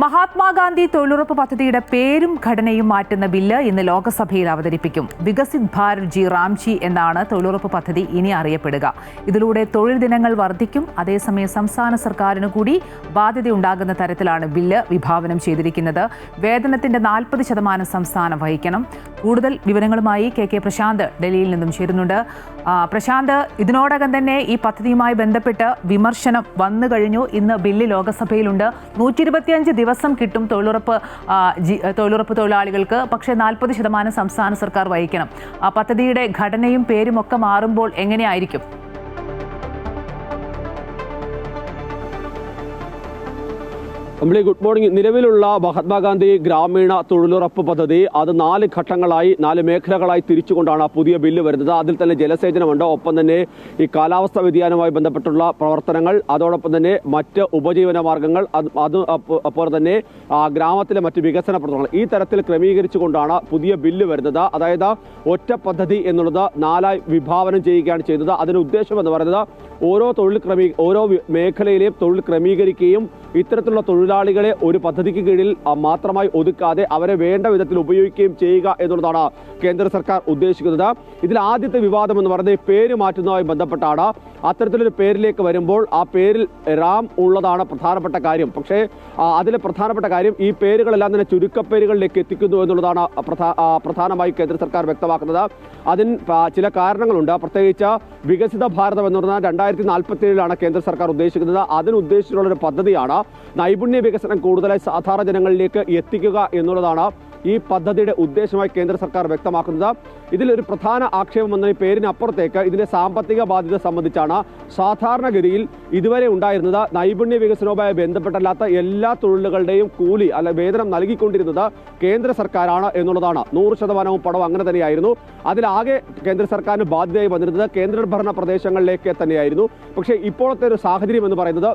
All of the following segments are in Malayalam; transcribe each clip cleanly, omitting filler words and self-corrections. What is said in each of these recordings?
മഹാത്മാഗാന്ധി തൊഴിലുറപ്പ് പദ്ധതിയുടെ പേരും ഘടനയും മാറ്റുന്ന ബില്ല് ഇന്ന് ലോക്സഭയിൽ അവതരിപ്പിക്കും. വികസിത് ഭാരത് ജി റാംജി എന്നാണ് തൊഴിലുറപ്പ് പദ്ധതി ഇനി അറിയപ്പെടുക. ഇതിലൂടെ തൊഴിൽ ദിനങ്ങൾ വർദ്ധിക്കും. അതേസമയം സംസ്ഥാന സർക്കാരിന് കൂടി ബാധ്യതയുണ്ടാകുന്ന തരത്തിലാണ് ബില്ല് വിഭാവനം ചെയ്തിരിക്കുന്നത്. വേതനത്തിന്റെ 40% സംസ്ഥാനം വഹിക്കണം. കൂടുതൽ വിവരങ്ങളുമായി കെ പ്രശാന്ത് ഡൽഹിയിൽ നിന്നും ചേരുന്നുണ്ട്. പ്രശാന്ത്, ഇതിനോടകം തന്നെ ഈ പദ്ധതിയുമായി ബന്ധപ്പെട്ട് വിമർശനം വന്നു കഴിഞ്ഞു. ഇന്ന് ബില്ല് ലോക്സഭയിലുണ്ട്. 125 ദിവസം കിട്ടും തൊഴിലുറപ്പ് തൊഴിലാളികൾക്ക്. പക്ഷേ 40% സംസ്ഥാന സർക്കാർ വഹിക്കണം. പദ്ധതിയുടെ ഘടനയും പേരും ഒക്കെ മാറുമ്പോൾ എങ്ങനെയായിരിക്കും? Good morning. നിലവിലുള്ള മഹാത്മാഗാന്ധി ഗ്രാമീണ തൊഴിലുറപ്പ് പദ്ധതി അത് 4 ഘട്ടങ്ങളായി 4 മേഖലകളായി തിരിച്ചുകൊണ്ടാണ് പുതിയ ബില്ല് വരുന്നത്. അതിൽ തന്നെ ജലസേചനമുണ്ട്, ഒപ്പം തന്നെ ഈ കാലാവസ്ഥാ വ്യതിയാനവുമായി ബന്ധപ്പെട്ടുള്ള പ്രവർത്തനങ്ങൾ, അതോടൊപ്പം തന്നെ മറ്റ് ഉപജീവന മാർഗങ്ങൾ, അതുപോലെ തന്നെ ഗ്രാമത്തിലെ മറ്റ് വികസന പ്രവർത്തനങ്ങൾ, ഈ തരത്തിൽ ക്രമീകരിച്ചുകൊണ്ടാണ് പുതിയ ബില്ല് വരുന്നത്. അതായത് ഒറ്റ പദ്ധതി എന്നുള്ളത് 4ആയി വിഭാവനം ചെയ്യുകയാണ് ചെയ്തത്. അതിന് ഉദ്ദേശം എന്ന് പറയുന്നത് ഓരോ മേഖലയിലെയും തൊഴിൽ ക്രമീകരിക്കുകയും ഇത്തരത്തിലുള്ള തൊഴിലാളികളെ ഒരു പദ്ധതിക്ക് കീഴിൽ മാത്രമായി ഒതുക്കാതെ അവരെ വേണ്ട വിധത്തിൽ ഉപയോഗിക്കുകയും ചെയ്യുക എന്നുള്ളതാണ് കേന്ദ്ര സർക്കാർ ഉദ്ദേശിക്കുന്നത്. ഇതിൽ ആദ്യത്തെ വിവാദം എന്ന് പറയുന്നത് പേര് മാറ്റുന്നതുമായി ബന്ധപ്പെട്ടാണ്. അത്തരത്തിലൊരു പേരിലേക്ക് വരുമ്പോൾ ആ പേരിൽ റാം ഉള്ളതാണ് പ്രധാനപ്പെട്ട കാര്യം. പക്ഷേ അതിലെ പ്രധാനപ്പെട്ട കാര്യം ഈ പേരുകളെല്ലാം തന്നെ ചുരുക്കപ്പേരുകളിലേക്ക് എത്തിക്കുന്നു എന്നുള്ളതാണ് പ്രധാനമായി കേന്ദ്ര സർക്കാർ വ്യക്തമാക്കുന്നത്. അതിന് ചില കാരണങ്ങളുണ്ട്. പ്രത്യേകിച്ച് വികസിത ഭാരതം എന്ന് പറഞ്ഞാൽ 2047 കേന്ദ്ര സർക്കാർ ഉദ്ദേശിക്കുന്നത്. അതിനുദ്ദേശിച്ചുള്ളൊരു പദ്ധതിയാണ് നൈപുണ്യ വികസനം കൂടുതലായി സാധാരണ ജനങ്ങളിലേക്ക് എത്തിക്കുക എന്നുള്ളതാണ് ഈ പദ്ധതിയുടെ ഉദ്ദേശമായി കേന്ദ്ര സർക്കാർ വ്യക്തമാക്കുന്നത്. ഇതിലൊരു പ്രധാന ആക്ഷേപം എന്ന പേരിനപ്പുറത്തേക്ക് ഇതിന്റെ സാമ്പത്തിക ബാധ്യത സംബന്ധിച്ചാണ്. സാധാരണഗതിയിൽ ഇതുവരെ ഉണ്ടായിരുന്നത് നൈപുണ്യ വികസനവുമായി ബന്ധപ്പെട്ടല്ലാത്ത എല്ലാ തൊഴിലുകളുടെയും കൂലി വേതനം നൽകിക്കൊണ്ടിരുന്നത് കേന്ദ്ര സർക്കാരാണ് എന്നുള്ളതാണ്. 100% പണം അങ്ങനെ തന്നെയായിരുന്നു. അതിലാകെ കേന്ദ്ര സർക്കാരിന് ബാധ്യതയായി വന്നിരുന്നത് കേന്ദ്രഭരണ പ്രദേശങ്ങളിലേക്ക് തന്നെയായിരുന്നു. പക്ഷേ ഇപ്പോഴത്തെ ഒരു സാഹചര്യം എന്ന് പറയുന്നത്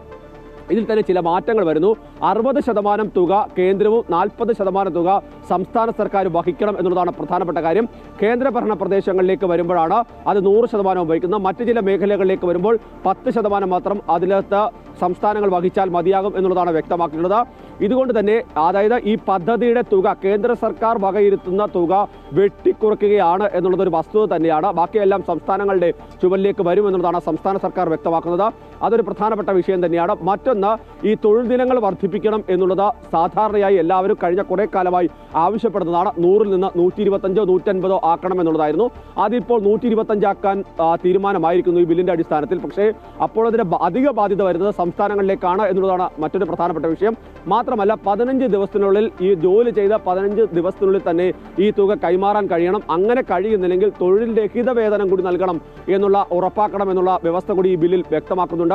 ഇതിൽ തന്നെ ചില മാറ്റങ്ങൾ വരുന്നു. 60% തുക കേന്ദ്രവും 40% തുക സംസ്ഥാന സർക്കാർ വഹിക്കണം എന്നുള്ളതാണ് പ്രധാനപ്പെട്ട കാര്യം. കേന്ദ്രഭരണ പ്രദേശങ്ങളിലേക്ക് വരുമ്പോഴാണ് അത് 100% വഹിക്കുന്നത്. മറ്റു ചില മേഖലകളിലേക്ക് വരുമ്പോൾ 10% മാത്രം അതിലകത്ത് സംസ്ഥാനങ്ങൾ വഹിച്ചാൽ മതിയാകും എന്നുള്ളതാണ് വ്യക്തമാക്കിയിട്ടുള്ളത്. ഇതുകൊണ്ട് തന്നെ അതായത് ഈ പദ്ധതിയുടെ തുക കേന്ദ്ര സർക്കാർ വകയിരുത്തുന്ന തുക വെട്ടിക്കുറയ്ക്കുകയാണ് എന്നുള്ളതൊരു വസ്തുത തന്നെയാണ്. ബാക്കിയെല്ലാം സംസ്ഥാനങ്ങളുടെ ചുമലിലേക്ക് വരും എന്നുള്ളതാണ് സംസ്ഥാന സർക്കാർ വ്യക്തമാക്കുന്നത്. അതൊരു പ്രധാനപ്പെട്ട വിഷയം തന്നെയാണ്. മറ്റൊന്ന്, ഈ തൊഴിൽ ദിനങ്ങൾ വർദ്ധിപ്പിക്കണം എന്നുള്ളത് സാധാരണയായി എല്ലാവരും കഴിഞ്ഞ കുറേ കാലമായി ആവശ്യപ്പെടുന്നതാണ്. 100-ൽ നിന്ന് 125-ഓ 150-ഓ ആക്കണം എന്നുള്ളതായിരുന്നു. അതിപ്പോൾ 125 ആക്കാൻ തീരുമാനമായിരിക്കുന്നു ഈ ബില്ലിന്റെ അടിസ്ഥാനത്തിൽ. പക്ഷേ അപ്പോൾ അതിന്റെ അധിക ബാധ്യത വരുന്നത് സംസ്ഥാനങ്ങളിലേക്കാണ് എന്നുള്ളതാണ് മറ്റൊരു പ്രധാനപ്പെട്ട വിഷയം. മാത്രമല്ല 15 ദിവസത്തിനുള്ളിൽ ഈ ജോലി ചെയ്ത 15 ദിവസത്തിനുള്ളിൽ തന്നെ ഈ തുക കൈമാറാൻ കഴിയണം. അങ്ങനെ കഴിയുന്നില്ലെങ്കിൽ തൊഴിൽ രഹിത വേതനം കൂടി നൽകണം എന്നുള്ള ഉറപ്പാക്കണം എന്നുള്ള വ്യവസ്ഥ കൂടി ഈ ബില്ലിൽ വ്യക്തമാക്കുന്നുണ്ട്.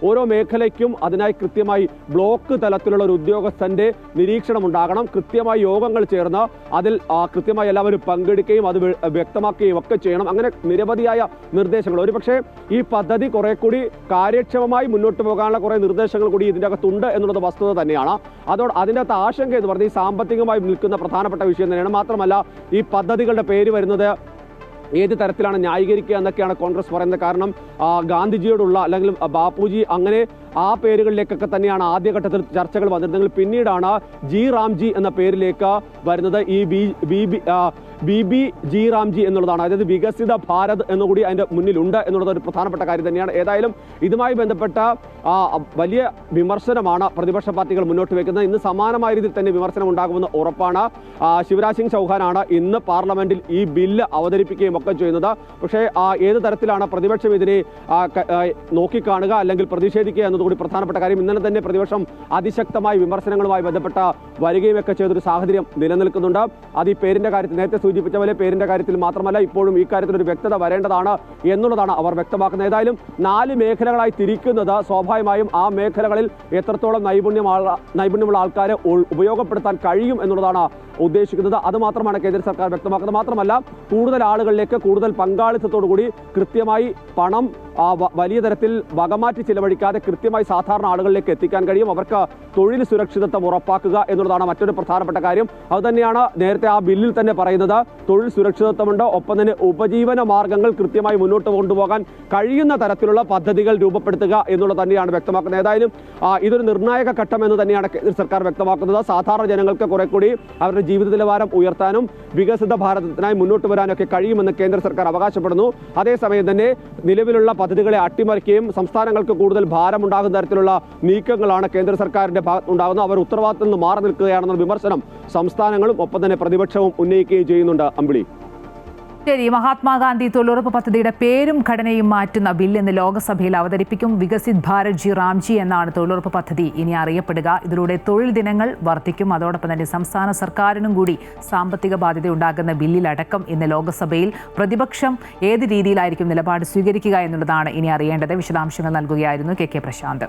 ഓരോ മേഖലയ്ക്കും അതിനായി കൃത്യമായി ബ്ലോക്ക് തലത്തിലുള്ള ഒരു ഉദ്യോഗസ്ഥന്റെ നിരീക്ഷണം ഉണ്ടാകണം. കൃത്യമായി യോഗങ്ങൾ ചേർന്ന് അതിൽ കൃത്യമായി എല്ലാവരും പങ്കെടുക്കുകയും അത് വ്യക്തമാക്കുകയും ഒക്കെ ചെയ്യണം. അങ്ങനെ നിരവധിയായ നിർദ്ദേശങ്ങൾ. ഒരുപക്ഷെ ഈ പദ്ധതി കുറെ കൂടി കാര്യക്ഷമമായി മുന്നോട്ട് പോകാനുള്ള കുറെ നിർദ്ദേശങ്ങൾ കൂടി ഇതിൻ്റെ അകത്തുണ്ട് എന്നുള്ളത് വസ്തുത തന്നെയാണ്. അതിൻ്റെ അകത്ത് ആശങ്ക എന്ന് പറഞ്ഞാൽ ഈ സാമ്പത്തികമായി നിൽക്കുന്ന പ്രധാനപ്പെട്ട വിഷയം തന്നെയാണ്. മാത്രമല്ല ഈ പദ്ധതികളുടെ പേര് വരുന്നത് ഏത് തരത്തിലാണ് ന്യായീകരിക്കുക എന്നൊക്കെയാണ് കോൺഗ്രസ് പറയുന്നത്. കാരണം ഗാന്ധിജിയോടുള്ള അല്ലെങ്കിൽ ബാപ്പുജി അങ്ങനെ ആ പേരുകളിലേക്കൊക്കെ തന്നെയാണ് ആദ്യഘട്ടത്തിൽ ചർച്ചകൾ വന്നിരുന്നെങ്കിൽ പിന്നീടാണ് ജി റാംജി എന്ന പേരിലേക്ക് വരുന്നത്. ഈ ബി ജി റാംജി എന്നുള്ളതാണ്. അതായത് വികസിത ഭാരത് എന്നുകൂടി അതിൻ്റെ മുന്നിലുണ്ട് എന്നുള്ളത് ഒരു പ്രധാനപ്പെട്ട കാര്യം തന്നെയാണ്. ഏതായാലും ഇതുമായി ബന്ധപ്പെട്ട വലിയ വിമർശനമാണ് പ്രതിപക്ഷ പാർട്ടികൾ മുന്നോട്ട് വയ്ക്കുന്നത്. ഇന്ന് സമാനമായ രീതിയിൽ തന്നെ വിമർശനം ഉണ്ടാകുമെന്ന് ഉറപ്പാണ്. ശിവരാജ് സിംഗ് ചൗഹാനാണ് ഇന്ന് പാർലമെന്റിൽ ഈ ബില്ല് അവതരിപ്പിക്കുകയും ഒക്കെ ചെയ്യുന്നത്. പക്ഷേ ഏത് തരത്തിലാണ് പ്രതിപക്ഷം ഇതിനെ നോക്കിക്കാണുക അല്ലെങ്കിൽ പ്രതിഷേധിക്കുക എന്നതുകൂടി പ്രധാനപ്പെട്ട കാര്യം. ഇന്നലെ തന്നെ പ്രതിപക്ഷം അതിശക്തമായ വിമർശനങ്ങളുമായി ബന്ധപ്പെട്ട വരികയുമൊക്കെ ചെയ്തൊരു സാഹചര്യം നിലനിൽക്കുന്നുണ്ട്. അത് ഈ പേരിന്റെ കാര്യത്തിൽ നേരത്തെ സൂചിപ്പിച്ച പോലെ പേരിന്റെ കാര്യത്തിൽ മാത്രമല്ല ഇപ്പോഴും ഈ കാര്യത്തിൽ ഒരു വ്യക്തത വരേണ്ടതാണ് എന്നുള്ളതാണ് അവർ വ്യക്തമാക്കുന്നത്. ഏതായാലും 4 മേഖലകളായി തിരിക്കുന്നത് സ്വാഭാവികമായും ആ മേഖലകളിൽ എത്രത്തോളം നൈപുണ്യമുള്ള ആൾക്കാരെ ഉപയോഗപ്പെടുത്താൻ കഴിയും എന്നുള്ളതാണ് ഉദ്ദേശിക്കുന്നത്. അതുമാത്രമാണ് കേന്ദ്ര സർക്കാർ വ്യക്തമാക്കുന്നത്. മാത്രമല്ല കൂടുതൽ ആളുകളിലേക്ക് കൂടുതൽ പങ്കാളിത്തത്തോടുകൂടി കൃത്യമായി പണം വലിയ തരത്തിൽ വകമാറ്റി ചിലവഴിക്കാതെ കൃത്യമായി സാധാരണ ആളുകളിലേക്ക് എത്തിക്കാൻ കഴിയും. അവർക്ക് തൊഴിൽ സുരക്ഷിതത്വം ഉറപ്പാക്കുക എന്നുള്ളതാണ് മറ്റൊരു പ്രധാനപ്പെട്ട കാര്യം. അതുതന്നെയാണ് നേരത്തെ ആ ബില്ലിൽ തന്നെ പറയുന്നത്. തൊഴിൽ സുരക്ഷിതത്വമുണ്ട്, ഒപ്പം തന്നെ ഉപജീവന മാർഗങ്ങൾ കൃത്യമായി മുന്നോട്ട് കൊണ്ടുപോകാൻ കഴിയുന്ന തരത്തിലുള്ള പദ്ധതികൾ രൂപപ്പെടുത്തുക എന്നുള്ളത് തന്നെയാണ് വ്യക്തമാക്കുന്നത്. ഏതായാലും ഇതൊരു നിർണായക ഘട്ടം എന്ന് തന്നെയാണ് കേന്ദ്ര സർക്കാർ വ്യക്തമാക്കുന്നത്. സാധാരണ ജനങ്ങൾക്ക് കുറെ കൂടി അവരുടെ ജീവിത നിലവാരം ഉയർത്താനും വികസിത ഭാരതത്തിനായി മുന്നോട്ട് വരാനൊക്കെ കഴിയുമെന്ന് കേന്ദ്ര സർക്കാർ അവകാശപ്പെടുന്നു. അതേസമയം തന്നെ നിലവിലുള്ള പദ്ധതികളെ അട്ടിമറിക്കുകയും സംസ്ഥാനങ്ങൾക്ക് കൂടുതൽ ഭാരമുണ്ടാകുന്ന തരത്തിലുള്ള നീക്കങ്ങളാണ് കേന്ദ്ര സർക്കാരിന്റെ ഭാഗത്തുണ്ടാകുന്നത്. അവർ ഉത്തരവാദിത്തത്തിൽ നിന്ന് മാറി നിൽക്കുകയാണെന്ന വിമർശനം സംസ്ഥാനങ്ങളും ഒപ്പം തന്നെ പ്രതിപക്ഷവും ഉന്നയിക്കുകയും ചെയ്യുന്നുണ്ട്. അമ്പിളി, ശരി. മഹാത്മാഗാന്ധി തൊഴിലുറപ്പ് പദ്ധതിയുടെ പേരും ഘടനയും മാറ്റുന്ന ബിൽ ഇന്ന് ലോക്സഭയിൽ അവതരിപ്പിക്കും. വികസിത് ഭാരത് ജി റാംജി എന്നാണ് തൊഴിലുറപ്പ് പദ്ധതി ഇനി അറിയപ്പെടുക. ഇതിലൂടെ തൊഴിൽ ദിനങ്ങൾ വർദ്ധിക്കും. അതോടൊപ്പം തന്നെ സംസ്ഥാന സർക്കാരിനും കൂടി സാമ്പത്തിക ബാധ്യത ഉണ്ടാകുന്ന ബില്ലിലടക്കം ഇന്ന് ലോക്സഭയിൽ പ്രതിപക്ഷം ഏത് രീതിയിലായിരിക്കും നിലപാട് സ്വീകരിക്കുക എന്നുള്ളതാണ് ഇനി അറിയേണ്ടത്. വിശദാംശങ്ങൾ നൽകുകയായിരുന്നു കെ പ്രശാന്ത്.